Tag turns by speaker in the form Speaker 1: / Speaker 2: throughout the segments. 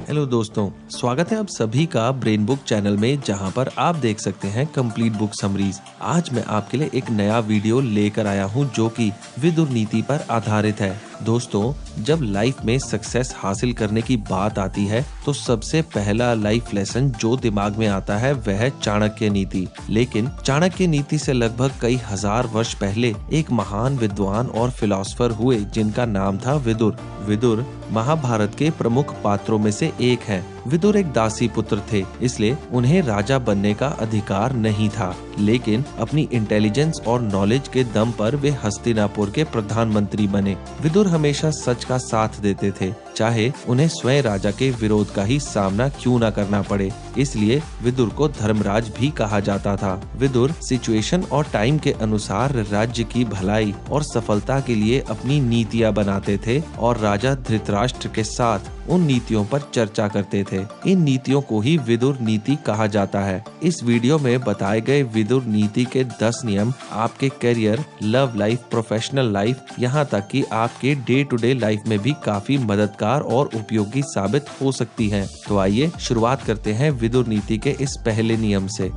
Speaker 1: Hello दोस्तों, स्वागत है आप सभी का ब्रेन बुक चैनल में, जहां पर आप देख सकते हैं कंप्लीट बुक समरीज। आज मैं आपके लिए एक नया वीडियो लेकर आया हूं जो कि विदुर नीति पर आधारित है। दोस्तों, जब लाइफ में सक्सेस हासिल करने की बात आती है तो सबसे पहला लाइफ लेसन जो दिमाग में आता है वह है चाणक्य नीति। लेकिन चाणक्य नीति से लगभग कई हजार वर्ष पहले एक महान विद्वान और फिलोसोफर हुए जिनका नाम था विदुर। विदुर महाभारत के प्रमुख पात्रों में से एक हैं। विदुर एक दासी पुत्र थे, इसलिए उन्हें राजा बनने का अधिकार नहीं था, लेकिन अपनी इंटेलिजेंस और नॉलेज के दम पर वे हस्तिनापुर के प्रधानमंत्री बने। विदुर हमेशा सच का साथ देते थे, चाहे उन्हें स्वयं राजा के विरोध का ही सामना क्यों न करना पड़े। इसलिए विदुर को धर्मराज भी कहा जाता था। विदुर सिचुएशन और टाइम के अनुसार राज्य की भलाई और सफलता के लिए अपनी नीतियां बनाते थे और राजा धृतराष्ट्र के साथ उन नीतियों पर चर्चा करते थे। इन नीतियों को ही विदुर नीति कहा जाता है। इस वीडियो में बताए गए विदुर नीति के 10 नियम आपके career, love life, professional life, यहाँ तक कि आपके डे टू डे लाइफ में भी काफी मददगार और उपयोगी साबित हो सकती हैं। तो आइए शुरुआत करते हैं विदुर नीति के इस पहले नियम से।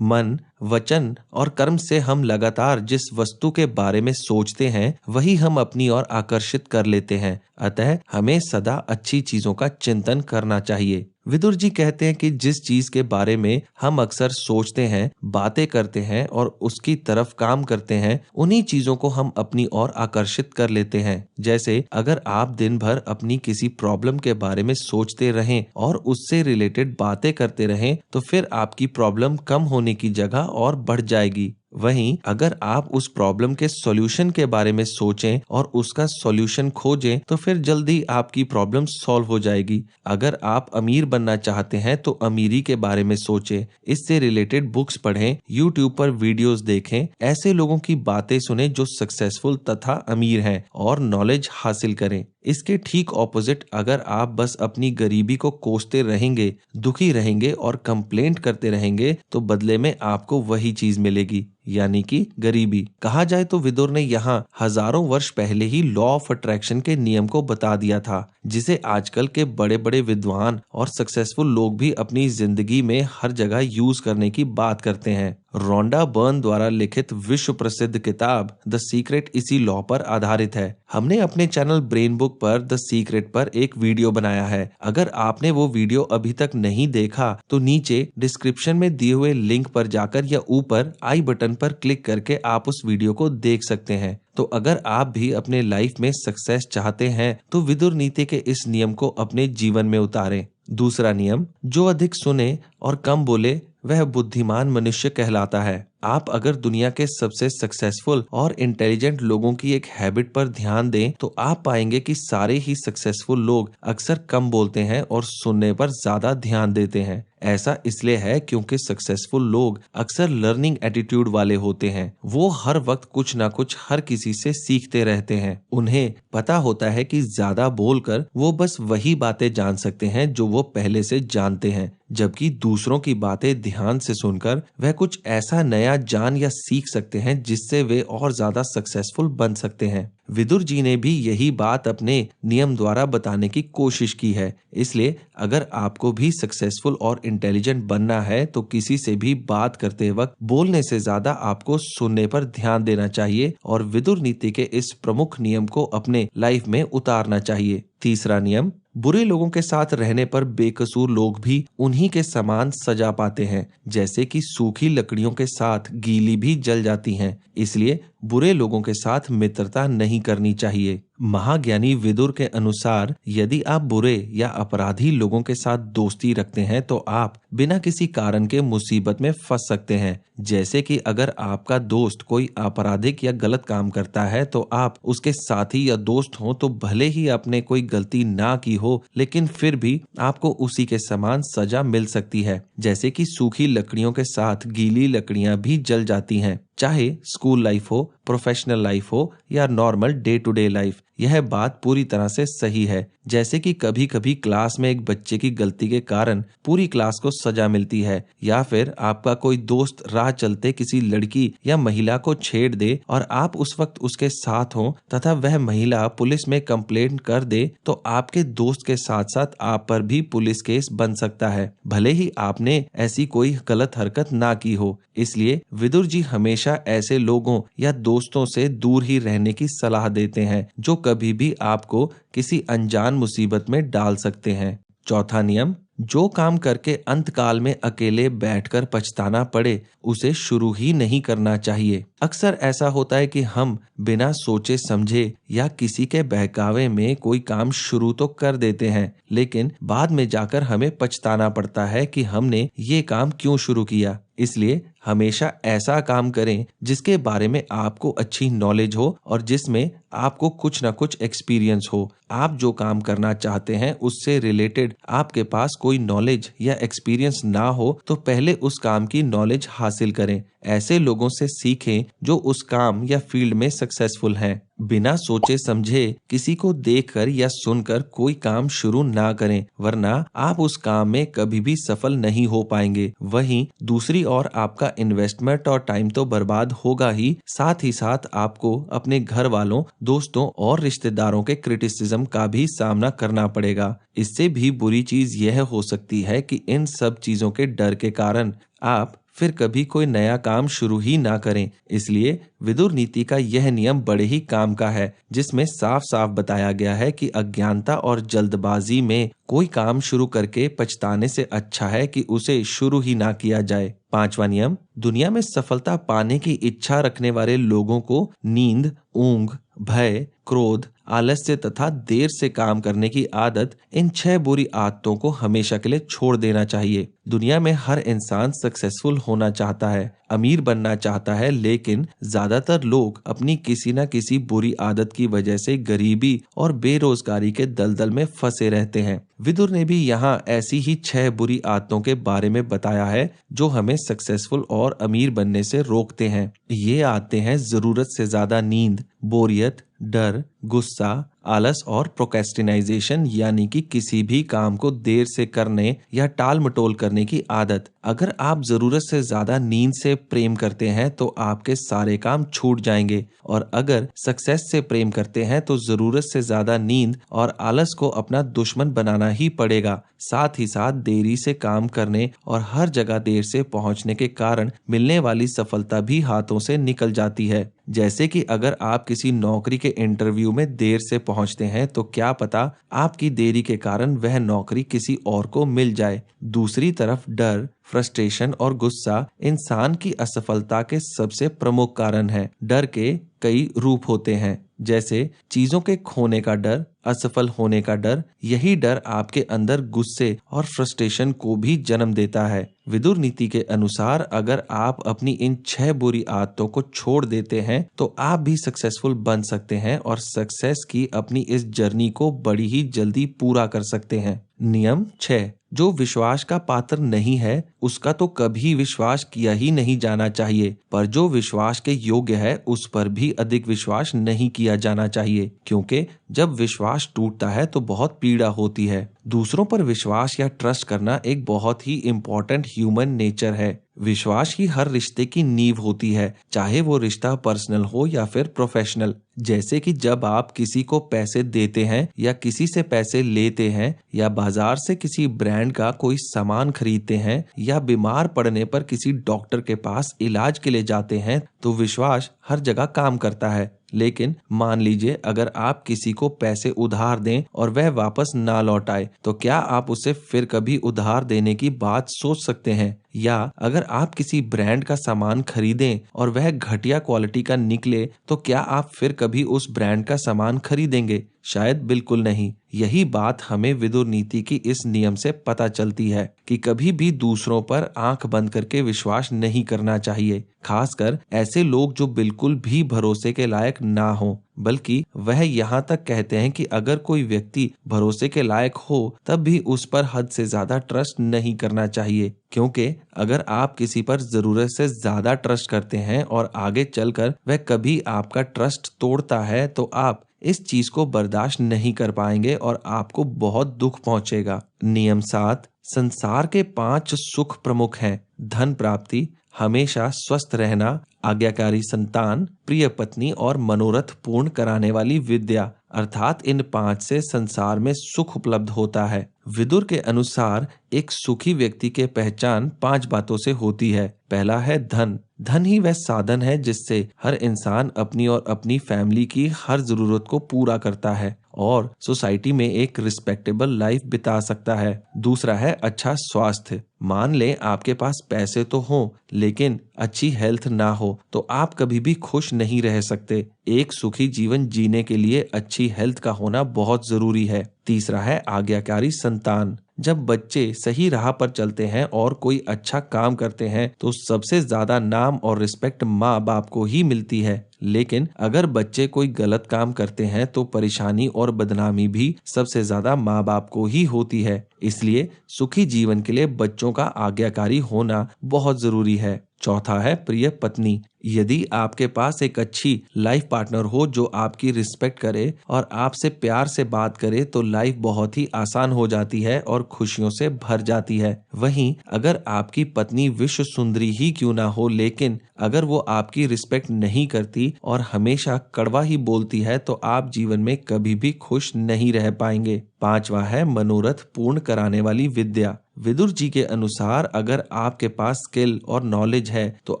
Speaker 1: मन, वचन और कर्म से हम लगातार जिस वस्तु के बारे में सोचते हैं वही हम अपनी ओर आकर्षित कर लेते हैं। अतः हमें सदा अच्छी चीजों का चिंतन करना चाहिए। विदुर जी कहते हैं कि जिस चीज के बारे में हम अक्सर सोचते हैं, बातें करते हैं और उसकी तरफ काम करते हैं, उन्हीं चीजों को हम अपनी ओर आकर्षित कर लेते हैं। जैसे अगर आप दिन भर अपनी किसी प्रॉब्लम के बारे में सोचते रहें और उससे रिलेटेड बातें करते रहें तो फिर आपकी प्रॉब्लम कम होने की जगह और बढ़ जाएगी। वहीं अगर आप उस प्रॉब्लम के सॉल्यूशन के बारे में सोचें और उसका सॉल्यूशन खोजें तो फिर जल्दी आपकी प्रॉब्लम सॉल्व हो जाएगी। अगर आप अमीर बनना चाहते हैं तो अमीरी के बारे में सोचें, इससे रिलेटेड बुक्स पढ़ें, यूट्यूब पर वीडियोस देखें, ऐसे लोगों की बातें सुनें जो सक्सेसफुल तथा अमीर हैं और नॉलेज हासिल करें। इसके ठीक ऑपोजिट अगर आप बस अपनी गरीबी को कोसते रहेंगे, दुखी रहेंगे और कंप्लेंट करते रहेंगे तो बदले में आपको वही चीज मिलेगी, यानी कि गरीबी। कहा जाए तो विदुर ने यहाँ हजारों वर्ष पहले ही लॉ ऑफ अट्रैक्शन के नियम को बता दिया था, जिसे आजकल के बड़े बड़े विद्वान और सक्सेसफुल लोग भी अपनी जिंदगी में हर जगह यूज करने की बात करते हैं। रोंडा बर्न द्वारा लिखित विश्व प्रसिद्ध किताब द सीक्रेट इसी लॉ पर आधारित है। हमने अपने चैनल ब्रेन बुक पर द सीक्रेट पर एक वीडियो बनाया है। अगर आपने वो वीडियो अभी तक नहीं देखा तो नीचे डिस्क्रिप्शन में दिए हुए लिंक पर जाकर या ऊपर आई बटन पर क्लिक करके आप उस वीडियो को देख सकते हैं। तो अगर आप भी अपने लाइफ में सक्सेस चाहते हैं तो विदुर नीति के इस नियम को अपने जीवन में उतारें। दूसरा नियम, जो अधिक सुने और कम बोले वह बुद्धिमान मनुष्य कहलाता है। आप अगर दुनिया के सबसे सक्सेसफुल और इंटेलिजेंट लोगों की एक हैबिट पर ध्यान दें तो आप पाएंगे कि सारे ही सक्सेसफुल लोग अक्सर कम बोलते हैं और सुनने पर ज्यादा ध्यान देते हैं। ऐसा इसलिए है क्योंकि सक्सेसफुल लोग अक्सर लर्निंग एटीट्यूड वाले होते हैं। वो हर वक्त कुछ ना कुछ हर किसी से सीखते रहते हैं। उन्हें पता होता है कि ज्यादा बोलकर वो बस वही बातें जान सकते हैं जो वो पहले से जानते हैं, जबकि दूसरों की बातें ध्यान से सुनकर वह कुछ ऐसा नया जान या सीख सकते हैं जिससे वे और ज्यादा सक्सेसफुल बन सकते हैं। विदुर जी ने भी यही बात अपने नियम द्वारा बताने की कोशिश की है। इसलिए अगर आपको भी सक्सेसफुल और इंटेलिजेंट बनना है तो किसी से भी बात करते वक्त बोलने से ज्यादा आपको सुनने पर ध्यान देना चाहिए और विदुर नीति के इस प्रमुख नियम को अपने लाइफ में उतारना चाहिए। तीसरा नियम, बुरे लोगों के साथ रहने पर बेकसूर लोग भी उन्हीं के समान सजा पाते हैं, जैसे कि सूखी लकड़ियों के साथ गीली भी जल जाती हैं। इसलिए बुरे लोगों के साथ मित्रता नहीं करनी चाहिए। महाज्ञानी विदुर के अनुसार यदि आप बुरे या अपराधी लोगों के साथ दोस्ती रखते हैं तो आप बिना किसी कारण के मुसीबत में फंस सकते हैं। जैसे कि अगर आपका दोस्त कोई आपराधिक या गलत काम करता है तो आप उसके साथी या दोस्त हो तो भले ही आपने कोई गलती ना की हो, लेकिन फिर भी आपको उसी के समान सजा मिल सकती है। जैसे कि सूखी लकड़ियों के साथ गीली लकड़ियां भी जल जाती हैं। चाहे स्कूल लाइफ हो, प्रोफेशनल लाइफ हो या normal day to day life, यह बात पूरी तरह से सही है। जैसे कि कभी कभी क्लास में एक बच्चे की गलती के कारण पूरी क्लास को सजा मिलती है, या फिर आपका कोई दोस्त राह चलते किसी लड़की या महिला को छेड़ दे और आप उस वक्त उसके साथ हो तथा वह महिला पुलिस में कंप्लेंट कर दे, तो आपके दोस्त के साथ साथ आप पर भी पुलिस केस बन सकता है, भले ही आपने ऐसी कोई गलत हरकत ना की हो। इसलिए विदुर जी हमेशा ऐसे लोगों या दोस्तों से दूर ही रहने की सलाह देते हैं जो कभी भी आपको किसी अनजान मुसीबत में डाल सकते हैं। चौथा नियम, जो काम करके अंतकाल में अकेले बैठकर पछताना पड़े उसे शुरू ही नहीं करना चाहिए। अक्सर ऐसा होता है कि हम बिना सोचे समझे या किसी के बहकावे में कोई काम शुरू तो कर देते हैं, लेकिन बाद में जाकर हमें पछताना पड़ता है कि हमने ये काम क्यों शुरू किया। इसलिए हमेशा ऐसा काम करें जिसके बारे में आपको अच्छी नॉलेज हो और जिसमें आपको कुछ ना कुछ एक्सपीरियंस हो। आप जो काम करना चाहते हैं उससे रिलेटेड आपके पास कोई नॉलेज या एक्सपीरियंस ना हो तो पहले उस काम की नॉलेज हासिल करें। ऐसे लोगों से सीखें जो उस काम या फील्ड में सक्सेसफुल हैं। बिना सोचे समझे किसी को देखकर या सुनकर कोई काम शुरू ना करें, वरना आप उस काम में कभी भी सफल नहीं हो पाएंगे। वहीं दूसरी ओर आपका इन्वेस्टमेंट और टाइम तो बर्बाद होगा ही साथ आपको अपने घर वालों, दोस्तों और रिश्तेदारों के क्रिटिसिज्म का भी सामना करना पड़ेगा। इससे भी बुरी चीज यह हो सकती है कि इन सब चीजों के डर के कारण आप फिर कभी कोई नया काम शुरू ही ना करें। इसलिए विदुर नीति का यह नियम बड़े ही काम का है, जिसमें साफ साफ बताया गया है कि अज्ञानता और जल्दबाजी में कोई काम शुरू करके पछताने से अच्छा है कि उसे शुरू ही ना किया जाए। पांचवा नियम, दुनिया में सफलता पाने की इच्छा रखने वाले लोगों को नींद, ऊंघ, भय, क्रोध, आलस्य तथा देर से काम करने की आदत, इन 6 बुरी आदतों को हमेशा के लिए छोड़ देना चाहिए। दुनिया में हर इंसान सक्सेसफुल होना चाहता है, अमीर बनना चाहता है, लेकिन ज्यादातर लोग अपनी किसी न किसी बुरी आदत की वजह से गरीबी और बेरोजगारी के दलदल में फंसे रहते हैं। विदुर ने भी यहाँ ऐसी ही 6 बुरी आदतों के बारे में बताया है जो हमें सक्सेसफुल और अमीर बनने से रोकते हैं। ये आदतें हैं जरूरत से ज्यादा नींद, बोरियत, डर, गुस्सा, आलस और प्रोक्रेस्टिनाइजेशन, यानी कि किसी भी काम को देर से करने या टाल मटोल करने की आदत। अगर आप जरूरत से ज्यादा नींद से प्रेम करते हैं तो आपके सारे काम छूट जाएंगे, और अगर सक्सेस से प्रेम करते हैं तो जरूरत से ज्यादा नींद और आलस को अपना दुश्मन बनाना ही पड़ेगा। साथ ही साथ देरी से काम करने और हर जगह देर से पहुंचने के कारण मिलने वाली सफलता भी हाथों से निकल जाती है। जैसे कि अगर आप किसी नौकरी के इंटरव्यू में देर से पहुंचते हैं तो क्या पता आपकी देरी के कारण वह नौकरी किसी और को मिल जाए। दूसरी तरफ डर, फ्रस्ट्रेशन और गुस्सा इंसान की असफलता के सबसे प्रमुख कारण है। डर के कई रूप होते हैं, जैसे चीजों के खोने का डर, असफल होने का डर। यही डर आपके अंदर गुस्से और फ्रस्ट्रेशन को भी जन्म देता है। विदुर नीति के अनुसार अगर आप अपनी इन 6 बुरी आदतों को छोड़ देते हैं तो आप भी सक्सेसफुल बन सकते हैं और सक्सेस की अपनी इस जर्नी को बड़ी ही जल्दी पूरा कर सकते हैं। नियम 6, जो विश्वास का पात्र नहीं है उसका तो कभी विश्वास किया ही नहीं जाना चाहिए, पर जो विश्वास के योग्य है उस पर भी अधिक विश्वास नहीं किया जाना चाहिए, क्योंकि जब विश्वास टूटता है तो बहुत पीड़ा होती है। दूसरों पर विश्वास या ट्रस्ट करना एक बहुत ही इम्पोर्टेंट ह्यूमन नेचर है। विश्वास ही हर रिश्ते की नींव होती है, चाहे वो रिश्ता पर्सनल हो या फिर प्रोफेशनल। जैसे कि जब आप किसी को पैसे देते हैं या किसी से पैसे लेते हैं या बाजार से किसी ब्रांड का कोई सामान खरीदते हैं या बीमार पड़ने पर किसी डॉक्टर के पास इलाज के लिए जाते हैं, तो विश्वास हर जगह काम करता है। लेकिन मान लीजिए अगर आप किसी को पैसे उधार दें और वह वापस ना लौटाए, तो क्या आप उसे फिर कभी उधार देने की बात सोच सकते हैं? या अगर आप किसी ब्रांड का सामान खरीदें और वह घटिया क्वालिटी का निकले, तो क्या आप फिर कभी उस ब्रांड का सामान खरीदेंगे? शायद बिल्कुल नहीं। यही बात हमें विदुर नीति की इस नियम से पता चलती है कि कभी भी दूसरों पर आंख बंद करके विश्वास नहीं करना चाहिए, खासकर ऐसे लोग जो बिल्कुल भी भरोसे के लायक ना हो। बल्कि वह यहाँ तक कहते हैं कि अगर कोई व्यक्ति भरोसे के लायक हो तब भी उस पर हद से ज्यादा ट्रस्ट नहीं करना चाहिए, क्योंकि अगर आप किसी पर जरूरत से ज्यादा ट्रस्ट करते हैं और आगे चलकर वह कभी आपका ट्रस्ट तोड़ता है तो आप इस चीज को बर्दाश्त नहीं कर पाएंगे और आपको बहुत दुख पहुंचेगा। नियम 7, संसार के 5 सुख प्रमुख हैं: धन प्राप्ति, हमेशा स्वस्थ रहना, आज्ञाकारी संतान, प्रिय पत्नी और मनोरथ पूर्ण कराने वाली विद्या। अर्थात इन 5 से संसार में सुख उपलब्ध होता है। विदुर के अनुसार एक सुखी व्यक्ति के पहचान 5 बातों से होती है। पहला है धन। धन ही वह साधन है जिससे हर इंसान अपनी और अपनी फैमिली की हर जरूरत को पूरा करता है और सोसाइटी में एक रिस्पेक्टेबल लाइफ बिता सकता है। दूसरा है अच्छा स्वास्थ्य। मान लें आपके पास पैसे तो हों लेकिन अच्छी हेल्थ ना हो तो आप कभी भी खुश नहीं रह सकते। एक सुखी जीवन जीने के लिए अच्छी हेल्थ का होना बहुत जरूरी है। तीसरा है आज्ञाकारी संतान। जब बच्चे सही राह पर चलते हैं और कोई अच्छा काम करते हैं तो सबसे ज्यादा नाम और रिस्पेक्ट माँ बाप को ही मिलती है, लेकिन अगर बच्चे कोई गलत काम करते हैं तो परेशानी और बदनामी भी सबसे ज्यादा माँ बाप को ही होती है। इसलिए सुखी जीवन के लिए बच्चों का आज्ञाकारी होना बहुत जरूरी है। चौथा है प्रिय पत्नी। यदि आपके पास एक अच्छी लाइफ पार्टनर हो जो आपकी रिस्पेक्ट करे और आपसे प्यार से बात करे तो लाइफ बहुत ही आसान हो जाती है और खुशियों से भर जाती है। वहीं अगर आपकी पत्नी विश्व सुंदरी ही क्यों ना हो, लेकिन अगर वो आपकी रिस्पेक्ट नहीं करती और हमेशा कड़वा ही बोलती है तो आप जीवन में कभी भी खुश नहीं रह पाएंगे। पांचवा है मनोरथ पूर्ण कराने वाली विद्या। विदुर जी के अनुसार अगर आपके पास स्किल और नॉलेज है तो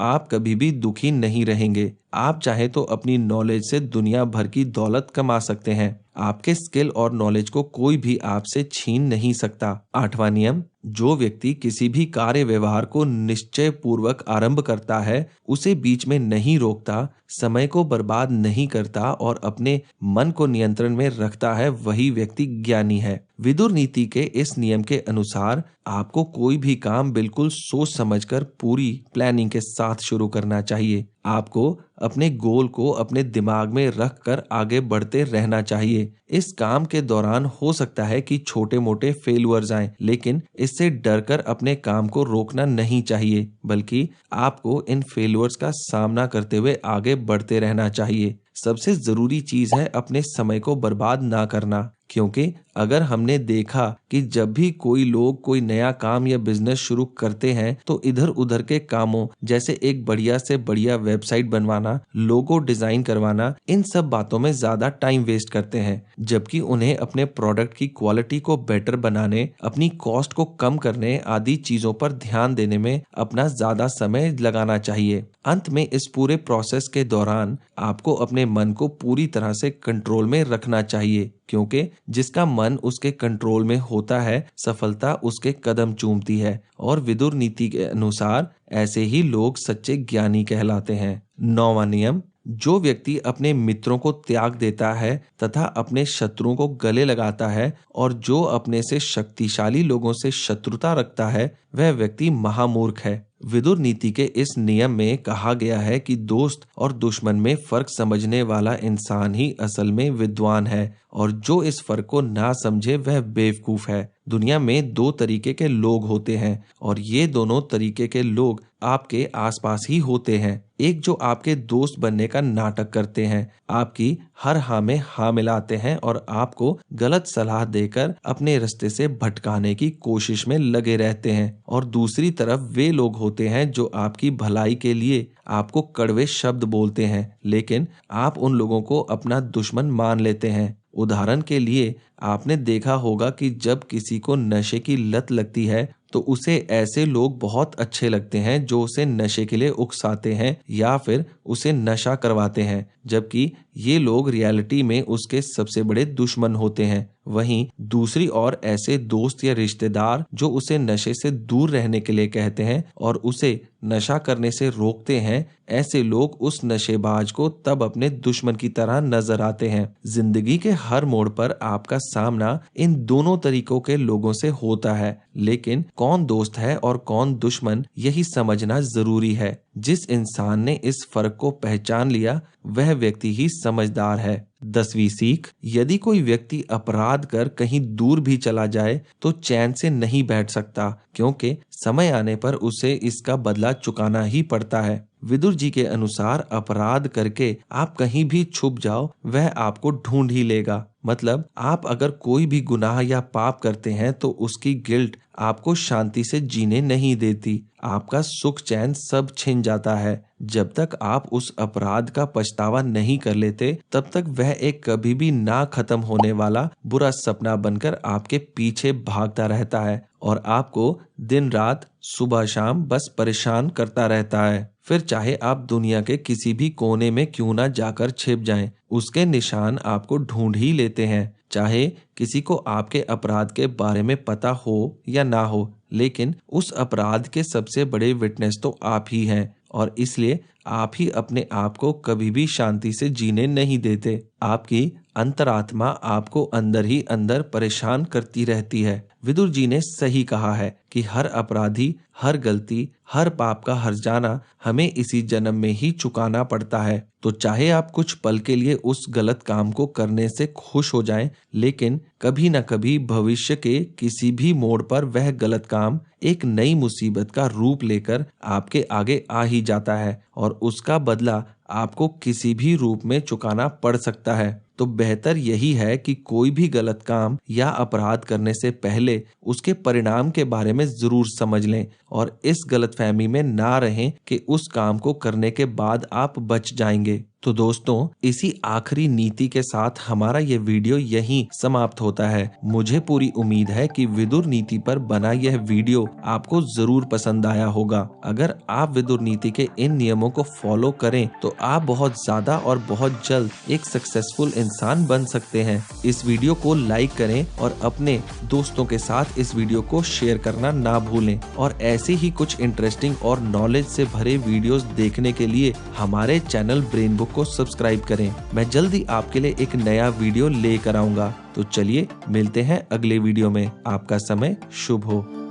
Speaker 1: आप कभी भी दुखी नहीं रहेंगे। आप चाहे तो अपनी नॉलेज से दुनिया भर की दौलत कमा सकते हैं। आपके स्किल और नॉलेज को कोई भी आपसे छीन नहीं सकता। आठवां नियम, जो व्यक्ति किसी भी कार्य व्यवहार को निश्चय पूर्वक आरंभ करता है, उसे बीच में नहीं रोकता, समय को बर्बाद नहीं करता और अपने मन को नियंत्रण में रखता है, वही व्यक्ति ज्ञानी है। विदुर नीति के इस नियम के अनुसार आपको कोई भी काम बिल्कुल सोच समझकर पूरी प्लानिंग के साथ शुरू करना चाहिए। आपको अपने गोल को अपने दिमाग में रख कर आगे बढ़ते रहना चाहिए। इस काम के दौरान हो सकता है कि छोटे मोटे फेल्यूअर्स आएं, लेकिन इससे डरकर अपने काम को रोकना नहीं चाहिए, बल्कि आपको इन फेल्यूअर्स का सामना करते हुए आगे बढ़ते रहना चाहिए। सबसे जरूरी चीज है अपने समय को बर्बाद ना करना, क्योंकि अगर हमने देखा कि जब भी कोई लोग कोई नया काम या बिजनेस शुरू करते हैं तो इधर उधर के कामों जैसे एक बढ़िया से बढ़िया वेबसाइट बनवाना, लोगो डिजाइन करवाना, इन सब बातों में ज्यादा टाइम वेस्ट करते हैं, जबकि उन्हें अपने प्रोडक्ट की क्वालिटी को बेटर बनाने, अपनी कॉस्ट को कम करने आदि चीजों पर ध्यान देने में अपना ज्यादा समय लगाना चाहिए। अंत में इस पूरे प्रोसेस के दौरान आपको अपने मन को पूरी तरह से कंट्रोल में रखना चाहिए, क्योंकि जिसका मन उसके कंट्रोल में होता है, सफलता उसके कदम चूमती है और विदुर नीति के अनुसार ऐसे ही लोग सच्चे ज्ञानी कहलाते हैं। 9वां नियम, जो व्यक्ति अपने मित्रों को त्याग देता है तथा अपने शत्रुओं को गले लगाता है और जो अपने से शक्तिशाली लोगों से शत्रुता रखता है, वह व्यक्ति महामूर्ख है। विदुर नीति के इस नियम में कहा गया है कि दोस्त और दुश्मन में फर्क समझने वाला इंसान ही असल में विद्वान है और जो इस फर्क को ना समझे वह बेवकूफ है। दुनिया में 2 तरीके के लोग होते हैं और ये दोनों तरीके के लोग आपके आसपास ही होते हैं। एक जो आपके दोस्त बनने का नाटक करते हैं, आपकी हर हाँ में हाँ मिलाते हैं और आपको गलत सलाह देकर अपने रास्ते से भटकाने की कोशिश में लगे रहते हैं, और दूसरी तरफ वे लोग होते हैं जो आपकी भलाई के लिए आपको कड़वे शब्द बोलते हैं, लेकिन आप उन लोगों को अपना दुश्मन मान लेते हैं। उदाहरण के लिए आपने देखा होगा कि जब किसी को नशे की लत लगती है तो उसे ऐसे लोग बहुत अच्छे लगते हैं जो उसे नशे के लिए उकसाते हैं या फिर उसे नशा करवाते हैं, जबकि ये लोग रियलिटी में उसके सबसे बड़े दुश्मन होते हैं। वहीं दूसरी ओर ऐसे दोस्त या रिश्तेदार जो उसे नशे से दूर रहने के लिए कहते हैं और उसे नशा करने से रोकते हैं, ऐसे लोग उस नशेबाज को तब अपने दुश्मन की तरह नजर आते हैं। जिंदगी के हर मोड़ पर आपका सामना इन दोनों तरीकों के लोगों से होता है, लेकिन कौन दोस्त है और कौन दुश्मन, यही समझना जरूरी है। जिस इंसान ने इस फर्क को पहचान लिया वह व्यक्ति ही समझदार है। 10वीं सीख, यदि कोई व्यक्ति अपराध कर कहीं दूर भी चला जाए तो चैन से नहीं बैठ सकता, क्योंकि समय आने पर उसे इसका बदला चुकाना ही पड़ता है। विदुर जी के अनुसार अपराध करके आप कहीं भी छुप जाओ, वह आपको ढूंढ ही लेगा। मतलब आप अगर कोई भी गुनाह या पाप करते हैं तो उसकी गिल्ट आपको शांति से जीने नहीं देती, आपका सुख चैन सब छिन जाता है। जब तक आप उस अपराध का पछतावा नहीं कर लेते तब तक वह एक कभी भी ना खत्म होने वाला बुरा सपना बनकर आपके पीछे भागता रहता है और आपको दिन रात सुबह शाम बस परेशान करता रहता है। फिर चाहे आप दुनिया के किसी भी कोने में क्यों ना जाकर छिप जाएं, उसके निशान आपको ढूंढ ही लेते हैं। चाहे किसी को आपके अपराध के बारे में पता हो या ना हो, लेकिन उस अपराध के सबसे बड़े विटनेस तो आप ही हैं और इसलिए आप ही अपने आप को कभी भी शांति से जीने नहीं देते। आपकी अंतरात्मा आपको अंदर ही अंदर परेशान करती रहती है। विदुर जी ने सही कहा है कि हर अपराधी, हर गलती, हर पाप का हर्जाना हमें इसी जन्म में ही चुकाना पड़ता है। तो चाहे आप कुछ पल के लिए उस गलत काम को करने से खुश हो जाएं, लेकिन कभी न कभी भविष्य के किसी भी मोड़ पर वह गलत काम एक नई मुसीबत का रूप लेकर आपके आगे आ ही जाता है और उसका बदला आपको किसी भी रूप में चुकाना पड़ सकता है। तो बेहतर यही है कि कोई भी गलत काम या अपराध करने से पहले उसके परिणाम के बारे में जरूर समझ लें और इस गलतफहमी में ना रहें कि उस काम को करने के बाद आप बच जाएंगे। तो दोस्तों, इसी आखिरी नीति के साथ हमारा ये वीडियो यहीं समाप्त होता है। मुझे पूरी उम्मीद है कि विदुर नीति पर बना यह वीडियो आपको जरूर पसंद आया होगा। अगर आप विदुर नीति के इन नियमों को फॉलो करें तो आप बहुत ज्यादा और बहुत जल्द एक सक्सेसफुल इंसान बन सकते हैं। इस वीडियो को लाइक करें और अपने दोस्तों के साथ इस वीडियो को शेयर करना ना भूलें और ऐसे ही कुछ इंटरेस्टिंग और नॉलेज से भरे वीडियोस देखने के लिए हमारे चैनल ब्रेन बुक को सब्सक्राइब करें। मैं जल्दी आपके लिए एक नया वीडियो लेकर आऊंगा। तो चलिए मिलते हैं अगले वीडियो में। आपका समय शुभ हो।